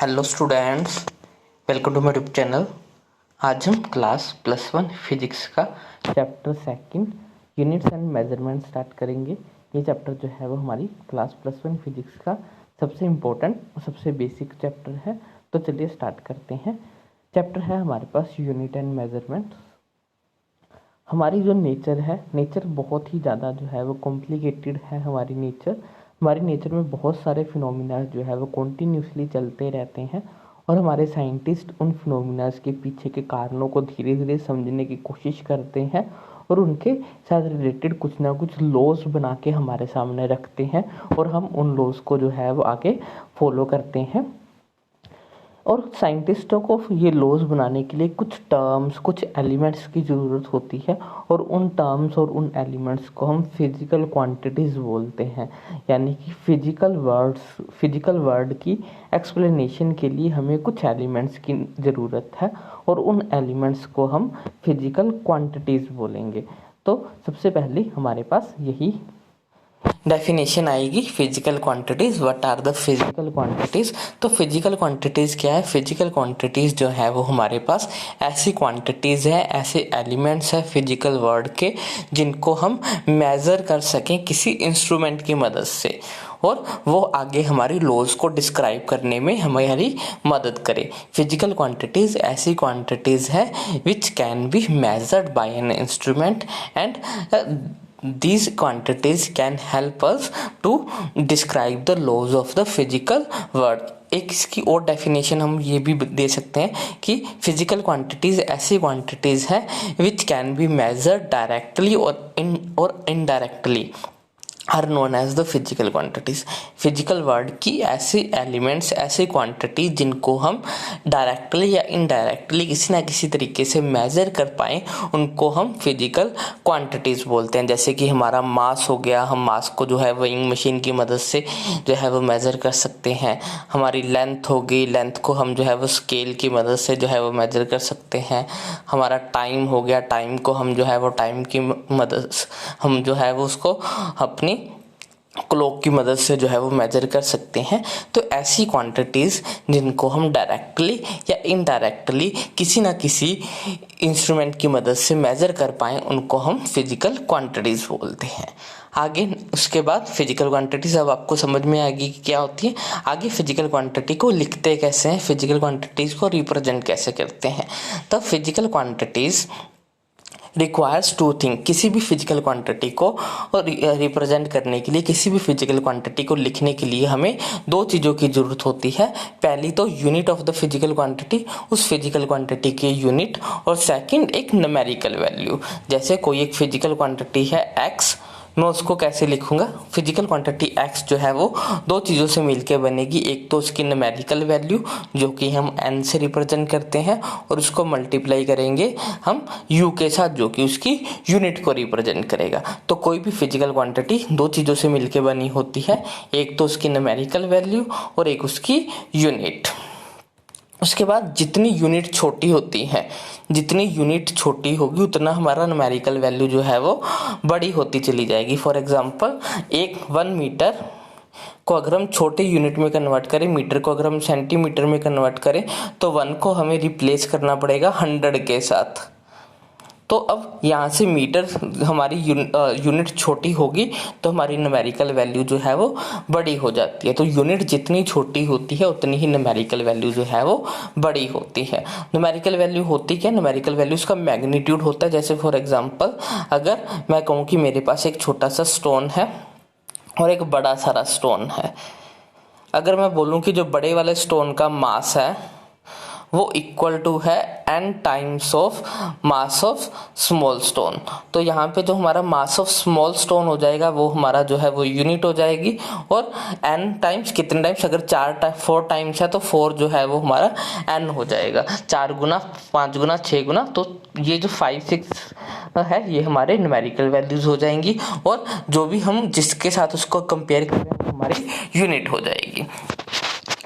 Hello students, welcome to my YouTube channel. आज हम class +1 physics का chapter second units and measurement start करेंगे। ये चैप्टर जो है वो हमारी क्लास +1 फिजिक्स का सबसे इम्पोर्टेंट और सबसे बेसिक चैप्टर है। तो चलिए स्टार्ट करते हैं। चैप्टर है हमारे पास यूनिट एंड मेजरमेंट। हमारी जो नेचर है, नेचर बहुत ही ज़्यादा जो है वो कॉम्प्लिकेटेड है। हमारी नेचर में बहुत सारे फिनोमिना जो है वो कॉन्टीन्यूसली चलते रहते हैं और हमारे साइंटिस्ट उन फिनोमिनास के पीछे के कारणों को धीरे धीरे समझने की कोशिश करते हैं और उनके साथ रिलेटेड कुछ ना कुछ लॉज बना के हमारे सामने रखते हैं और हम उन लॉज को जो है वो आगे फॉलो करते हैं। और साइंटिस्टों को ये लॉज बनाने के लिए कुछ टर्म्स, कुछ एलिमेंट्स की ज़रूरत होती है और उन टर्म्स और उन एलिमेंट्स को हम फिज़िकल क्वांटिटीज़ बोलते हैं। यानी कि फिज़िकल वर्ड की एक्सप्लेनेशन के लिए हमें कुछ एलिमेंट्स की ज़रूरत है और उन एलिमेंट्स को हम फिज़िकल क्वांटिटीज़ बोलेंगे। तो सबसे पहले हमारे पास यही डेफिनेशन आएगी physical quantities. What are the physical quantities? तो फिजिकल क्वांटिटीज क्या है? फिजिकल क्वांटिटीज जो है वो हमारे पास ऐसी क्वांटिटीज है, ऐसे एलिमेंट्स है फिजिकल वर्ल्ड के जिनको हम मेजर कर सकें किसी इंस्ट्रूमेंट की मदद से और वो आगे हमारी लॉज को डिस्क्राइब करने में हमारी मदद करे। फिजिकल क्वांटिटीज ऐसी क्वांटिटीज है which can be measured by an instrument and these quantities can help us to describe the laws of the physical world। एक इसकी और डेफिनेशन हम ये भी दे सकते हैं कि फिजिकल क्वांटिटीज ऐसी क्वांटिटीज है which can be measured directly और indirectly are known as the physical quantities. Physical world की ऐसे एलिमेंट्स, ऐसी क्वांटिटी जिनको हम डायरेक्टली या इनडायरेक्टली किसी ना किसी तरीके से मेजर कर पाएँ उनको हम फिजिकल क्वांटिटीज बोलते हैं। जैसे कि हमारा मास हो गया, हम मास को जो है वेइंग मशीन की मदद से जो है वो मेजर कर सकते हैं। हमारी लेंथ हो गई, लेंथ को हम जो है वो स्केल की मदद से जो है वो मेजर कर सकते हैं। हमारा टाइम हो गया, टाइम को हम जो है वो टाइम की मदद हम जो है वो उसको अपनी क्लॉक की मदद से जो है वो मेजर कर सकते हैं। तो ऐसी क्वांटिटीज़ जिनको हम डायरेक्टली या इनडायरेक्टली किसी ना किसी इंस्ट्रूमेंट की मदद से मेजर कर पाएँ उनको हम फिजिकल क्वांटिटीज़ बोलते हैं। आगे उसके बाद फिजिकल क्वांटिटीज़ अब आपको समझ में आएगी कि क्या होती है। आगे फिजिकल क्वांटिटी को लिखते कैसे हैं, फिजिकल क्वांटिटीज़ को रिप्रेजेंट कैसे करते हैं। तो physical quantities requires two thing. किसी भी फिजिकल क्वांटिटी को रिप्रेजेंट करने के लिए, किसी भी फिजिकल क्वांटिटी को लिखने के लिए हमें दो चीज़ों की ज़रूरत होती है। पहली तो unit of the physical quantity, उस फिजिकल क्वांटिटी के यूनिट, और सेकंड एक न्यूमेरिकल वैल्यू। जैसे कोई एक फिजिकल क्वांटिटी है x, मैं उसको कैसे लिखूंगा? फिजिकल क्वांटिटी x जो है वो दो चीज़ों से मिलकर बनेगी। एक तो उसकी न्यूमेरिकल वैल्यू जो कि हम n से रिप्रेजेंट करते हैं और उसको मल्टीप्लाई करेंगे हम u के साथ जो कि उसकी यूनिट को रिप्रेजेंट करेगा। तो कोई भी फिजिकल क्वांटिटी दो चीज़ों से मिलकर बनी होती है, एक तो उसकी न्यूमेरिकल वैल्यू और एक उसकी यूनिट। उसके बाद जितनी यूनिट छोटी होती है, जितनी यूनिट छोटी होगी उतना हमारा न्यूमेरिकल वैल्यू जो है वो बड़ी होती चली जाएगी। फॉर एग्जांपल 1 मीटर को अगर हम छोटे यूनिट में कन्वर्ट करें, मीटर को अगर हम सेंटीमीटर में कन्वर्ट करें तो 1 को हमें रिप्लेस करना पड़ेगा 100 के साथ। तो अब यहाँ से मीटर हमारी यूनिट छोटी होगी तो हमारी न्यूमेरिकल वैल्यू जो है वो बड़ी हो जाती है। तो यूनिट जितनी छोटी होती है उतनी ही न्यूमेरिकल वैल्यू जो है वो बड़ी होती है। न्यूमेरिकल वैल्यू होती क्या? न्यूमेरिकल वैल्यू उसका मैग्नीट्यूड होता है। जैसे फॉर एग्जांपल अगर मैं कहूँ कि मेरे पास एक छोटा सा स्टोन है और एक बड़ा सारा स्टोन है, अगर मैं बोलूँ कि जो बड़े वाले स्टोन का मास है वो इक्वल टू है n times of mass of small stone, तो यहाँ पे जो हमारा मास ऑफ स्मॉल स्टोन हो जाएगा वो हमारा जो है वो यूनिट हो जाएगी। और n टाइम्स कितने टाइम्स? अगर 4 टाइम्स है तो 4 जो है वो हमारा n हो जाएगा। 4 गुना, 5 गुना, 6 गुना, तो ये जो 5, 6 है ये हमारे न्यूमेरिकल वैल्यूज हो जाएंगी और जो भी हम जिसके साथ उसको कंपेयर करें हमारी यूनिट हो जाएगी।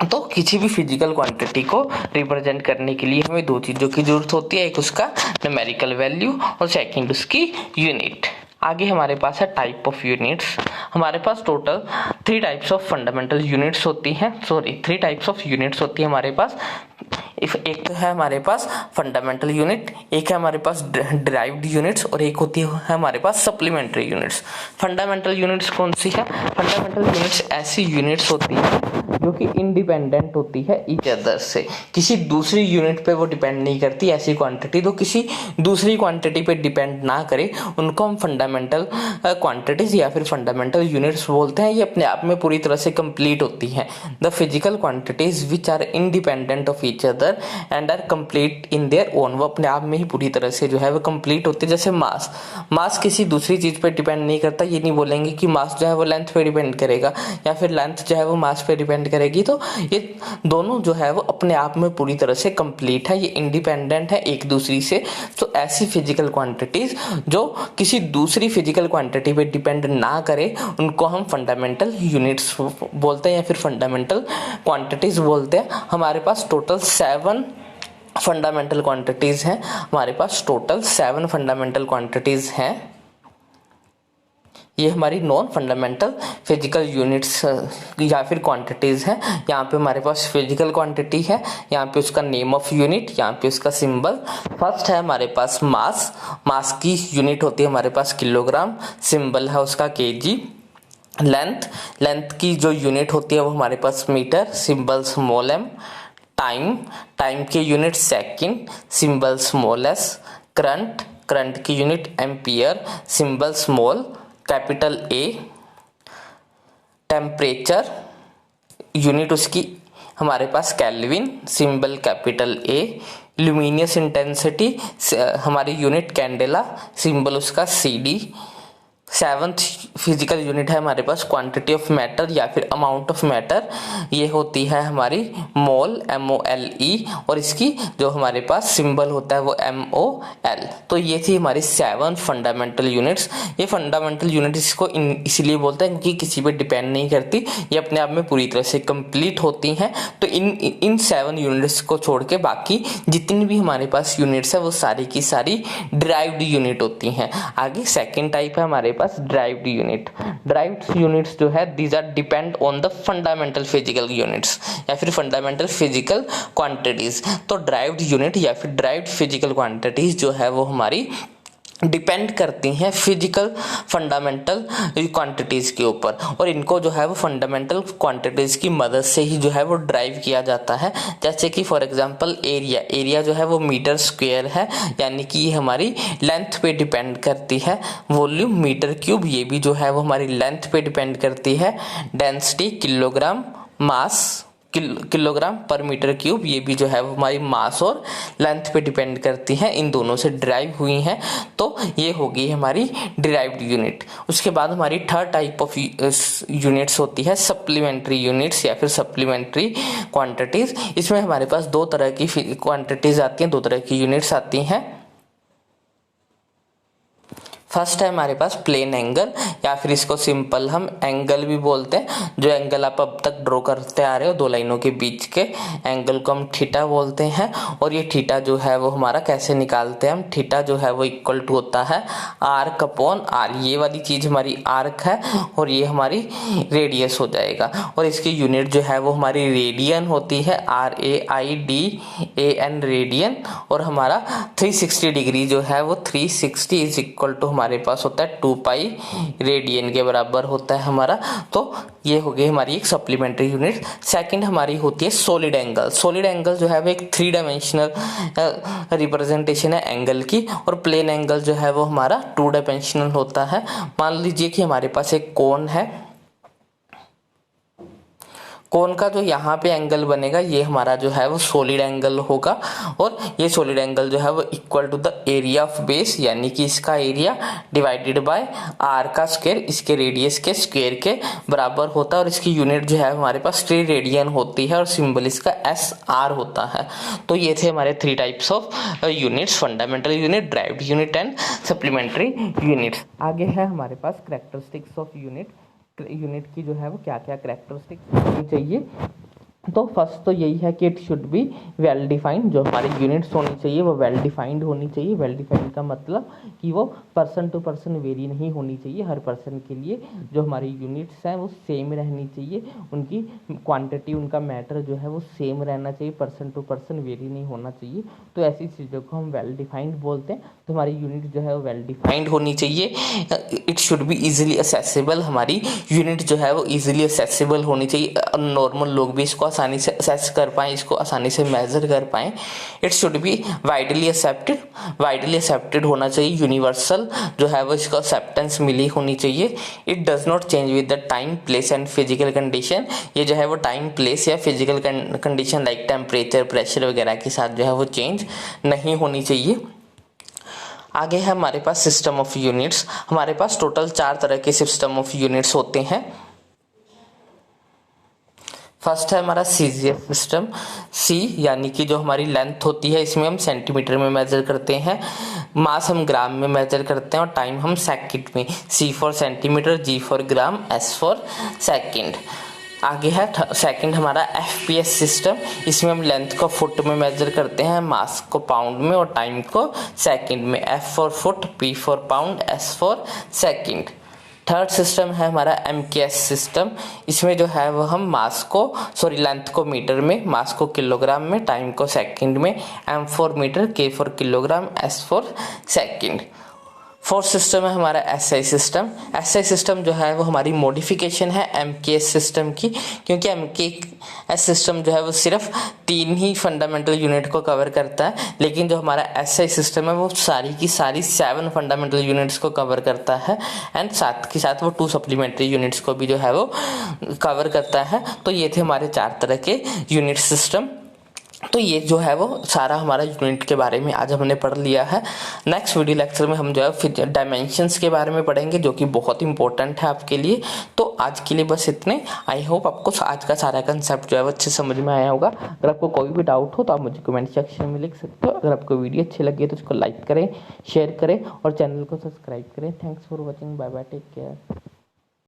तो किसी भी फिजिकल क्वांटिटी को रिप्रेजेंट करने के लिए हमें दो चीज़ों की जरूरत होती है, एक उसका न्यूमेरिकल वैल्यू और सेकंड उसकी यूनिट। आगे हमारे पास है टाइप ऑफ यूनिट्स। हमारे पास total 3 types of fundamental units होती हैं, 3 टाइप्स ऑफ यूनिट्स होती है हमारे पास। एक तो है हमारे पास फंडामेंटल यूनिट, एक है हमारे पास डिराइव्ड यूनिट्स और एक होती है हमारे पास सप्लीमेंट्री यूनिट्स। फंडामेंटल यूनिट्स कौन सी है? फंडामेंटल यूनिट्स ऐसी यूनिट्स होती है जो कि इंडिपेंडेंट होती है ईच अदर से, किसी दूसरी यूनिट पे वो डिपेंड नहीं करती। ऐसी क्वांटिटी तो किसी दूसरी क्वांटिटी पे डिपेंड ना करे, उनको हम फंडामेंटल क्वांटिटीज या फिर फंडामेंटल यूनिट्स बोलते हैं। ये अपने आप में पूरी तरह से कंप्लीट होती हैं। The physical quantities which are independent of each other and are complete in their own, वो अपने आप में ही पूरी तरह से जो है वो कंप्लीट होती है। जैसे मास किसी दूसरी चीज पे डिपेंड नहीं करता। ये नहीं बोलेंगे कि मास जो है वो लेंथ पे डिपेंड करेगा या फिर लेंथ जो है वो मास पे डिपेंड करेगी। तो ये दोनों जो है वो अपने आप में पूरी तरह से कंप्लीट है, ये इंडिपेंडेंट है एक दूसरी से। तो ऐसी फिजिकल क्वांटिटीज जो किसी दूसरी फिजिकल क्वांटिटी पे डिपेंड ना करे, उनको हम फंडामेंटल यूनिट्स बोलते हैं या फिर फंडामेंटल क्वांटिटीज बोलते हैं। हमारे पास टोटल 7 फंडामेंटल क्वांटिटीज हैं। हमारे पास टोटल 7 फंडामेंटल क्वांटिटीज हैं। ये हमारी नॉन फंडामेंटल फिजिकल यूनिट्स या फिर क्वांटिटीज हैं। यहाँ पे हमारे पास फिजिकल क्वांटिटी है, यहाँ पे उसका नेम ऑफ यूनिट, यहाँ पे उसका सिंबल। फर्स्ट है हमारे पास मास की यूनिट होती है हमारे पास किलोग्राम, सिंबल है उसका केजी। लेंथ की जो यूनिट होती है वो हमारे पास metre, symbol small m। Time की unit second, symbol small s। Current की unit ampere, symbol small capital A। Temperature unit उसकी हमारे पास kelvin, symbol capital A। Luminous intensity हमारी यूनिट कैंडेला, सिंबल उसका CD। 7th फिजिकल यूनिट है हमारे पास quantity of matter या फिर अमाउंट ऑफ मैटर, ये होती है हमारी मोल, MOLE। और इसकी जो हमारे पास सिंबल होता है वो MOL। तो ये थी हमारी 7 फंडामेंटल यूनिट्स। ये फंडामेंटल यूनिट्स इसको इसलिए बोलते हैं क्योंकि किसी पे डिपेंड नहीं करती, ये अपने आप में पूरी तरह से कंप्लीट होती हैं। तो इन 7 यूनिट्स को छोड़ के बाकी जितनी भी हमारे पास यूनिट्स है वो सारी की सारी डिराइव्ड यूनिट होती हैं। आगे सेकेंड टाइप है हमारे पास डिराइव्ड यूनिट। डिराइव्ड यूनिट्स जो है these are depend on the fundamental physical units या फिर फंडामेंटल फिजिकल क्वांटिटीज। तो डिराइव्ड यूनिट या फिर डिराइव्ड फिजिकल क्वांटिटीज जो है वो हमारी डिपेंड करती हैं फिजिकल फंडामेंटल क्वांटिटीज के ऊपर, और इनको जो है वो फंडामेंटल क्वांटिटीज की मदद से ही जो है वो ड्राइव किया जाता है। जैसे कि फॉर एग्जांपल एरिया जो है वो मीटर स्क्वायर है, यानी कि ये हमारी लेंथ पे डिपेंड करती है। वॉल्यूम मीटर क्यूब, ये भी जो है वो हमारी लेंथ पे डिपेंड करती है। डेंसिटी किलोग्राम, मास किलोग्राम पर मीटर क्यूब, ये भी जो है वो हमारी मास और लेंथ पे डिपेंड करती हैं, इन दोनों से डिराइव हुई हैं। तो ये होगी हमारी डिराइव्ड यूनिट। उसके बाद हमारी थर्ड टाइप ऑफ यूनिट्स होती है सप्लीमेंट्री यूनिट्स या फिर सप्लीमेंट्री क्वांटिटीज। इसमें हमारे पास 2 तरह की क्वांटिटीज आती हैं, 2 तरह की यूनिट्स आती हैं। फर्स्ट है हमारे पास प्लेन एंगल या फिर इसको सिंपल हम एंगल भी बोलते हैं। जो एंगल आप अब तक ड्रॉ करते आ रहे हो 2 लाइनों के बीच के एंगल को हम थीटा बोलते हैं। और ये थीटा जो है वो हमारा कैसे निकालते हैं हम, थीटा जो है वो इक्वल टू होता है आर्क अपॉन आर। ये वाली चीज हमारी आर्क है और ये हमारी रेडियस हो जाएगा। और इसकी यूनिट जो है वो हमारी रेडियन होती है, RAIDAN रेडियन। और हमारा 360 डिग्री जो है वो 360 इज इक्वल टू हमारे पास होता है 2 पाई रेडियन के बराबर होता है हमारा। तो ये हो गई हमारी एक सप्लीमेंट्री यूनिट। सेकंड हमारी होती है सॉलिड एंगल। सॉलिड एंगल जो है वो एक 3 डायमेंशनल रिप्रेजेंटेशन है एंगल की, और प्लेन एंगल जो है वो हमारा 2 डायमेंशनल होता है। मान लीजिए कि हमारे पास एक कोन है, कोन का जो यहाँ पे एंगल बनेगा ये हमारा जो है वो सॉलिड एंगल होगा। और ये सॉलिड एंगल जो है वो equal to the area of base, यानी कि इसका एरिया डिवाइडेड बाय आर का स्क्वायर, इसके रेडियस के स्क्वायर के बराबर होता है। और इसकी यूनिट जो है हमारे पास 3 रेडियन होती है और सिंबल इसका SR होता है। तो ये थे हमारे 3 types of units, fundamental unit, derived unit and supplementary units. आगे है हमारे पास कैरेक्टरिस्टिक्स ऑफ यूनिट की जो है वो क्या क्या कैरेक्टरिस्टिक्स होनी चाहिए। तो फर्स्ट तो यही है कि it should be well defined, जो हमारी यूनिट्स होनी चाहिए वो वेल डिफाइंड होनी चाहिए। वेल डिफाइंड का मतलब कि वो पर्सन टू पर्सन वेरी नहीं होनी चाहिए, हर पर्सन के लिए जो हमारी यूनिट्स हैं वो सेम रहनी चाहिए, उनकी क्वांटिटी उनका मैटर जो है वो सेम रहना चाहिए, पर्सन टू पर्सन वेरी नहीं होना चाहिए। तो ऐसी चीज़ों को हम वेल डिफाइंड बोलते हैं। तो हमारी यूनिट जो है वो वेल डिफाइंड होनी चाहिए। It should be easily accessible, हमारी यूनिट जो है वो इजीली असेसिबल होनी चाहिए, नॉर्मल लोग भी इसको आसानी से असेस कर पाएँ, इसको आसानी से मेजर कर पाएँ। It should be widely accepted होना चाहिए, यूनिवर्सल जो है वो इसको एक्सेप्टेंस मिली होनी चाहिए। It does not change with the time place and physical condition, ये जो है वो टाइम प्लेस या physical condition like temperature pressure वगैरह के साथ जो है वो चेंज नहीं होनी चाहिए। आगे है हमारे पास सिस्टम ऑफ यूनिट्स। हमारे पास टोटल 4 तरह के सिस्टम ऑफ यूनिट्स होते हैं। फर्स्ट है हमारा सीजीएस सिस्टम। सी यानी कि जो हमारी लेंथ होती है इसमें हम सेंटीमीटर में मेजर करते हैं, मास हम ग्राम में मेजर करते हैं और टाइम हम सेकंड में। C for centimetre, g for gram, s for second. आगे है सेकंड हमारा एफपीएस सिस्टम। इसमें हम लेंथ को फुट में मेजर करते हैं, मास को पाउंड में और टाइम को सेकंड में। F for foot, P for pound, S for second. Third system है हमारा एमकेएस सिस्टम। इसमें जो है वो हम लेंथ को मीटर में, मास को किलोग्राम में, टाइम को सेकंड में। एम फॉर मीटर, के for kilogram, S for second. Fourth system है हमारा एसआई सिस्टम। एसआई सिस्टम जो है वो हमारी मॉडिफिकेशन है एमकेएस सिस्टम की, क्योंकि एमकेएस सिस्टम जो है वो सिर्फ 3 ही फंडामेंटल यूनिट को कवर करता है, लेकिन जो हमारा एसआई सिस्टम है वो सारी की सारी 7 फंडामेंटल यूनिट्स को कवर करता है एंड साथ के साथ वो 2 सप्लीमेंट्री यूनिट्स को भी जो है वो कवर करता है। तो ये थे हमारे 4 तरह के यूनिट सिस्टम। तो ये जो है वो सारा हमारा यूनिट के बारे में आज हमने पढ़ लिया है। नेक्स्ट वीडियो लेक्चर में हम जो है फिर डायमेंशंस के बारे में पढ़ेंगे, जो कि बहुत इंपॉर्टेंट है आपके लिए। तो आज के लिए बस इतने। आई होप आपको आज का सारा कंसेप्ट जो है वो अच्छे समझ में आया होगा। अगर आपको कोई भी डाउट हो तो आप मुझे कमेंट सेक्शन में लिख सकते हो। अगर आपको वीडियो अच्छी लगी तो उसको लाइक करें, शेयर करें और चैनल को सब्सक्राइब करें। Thanks for watching, bye bye, take care.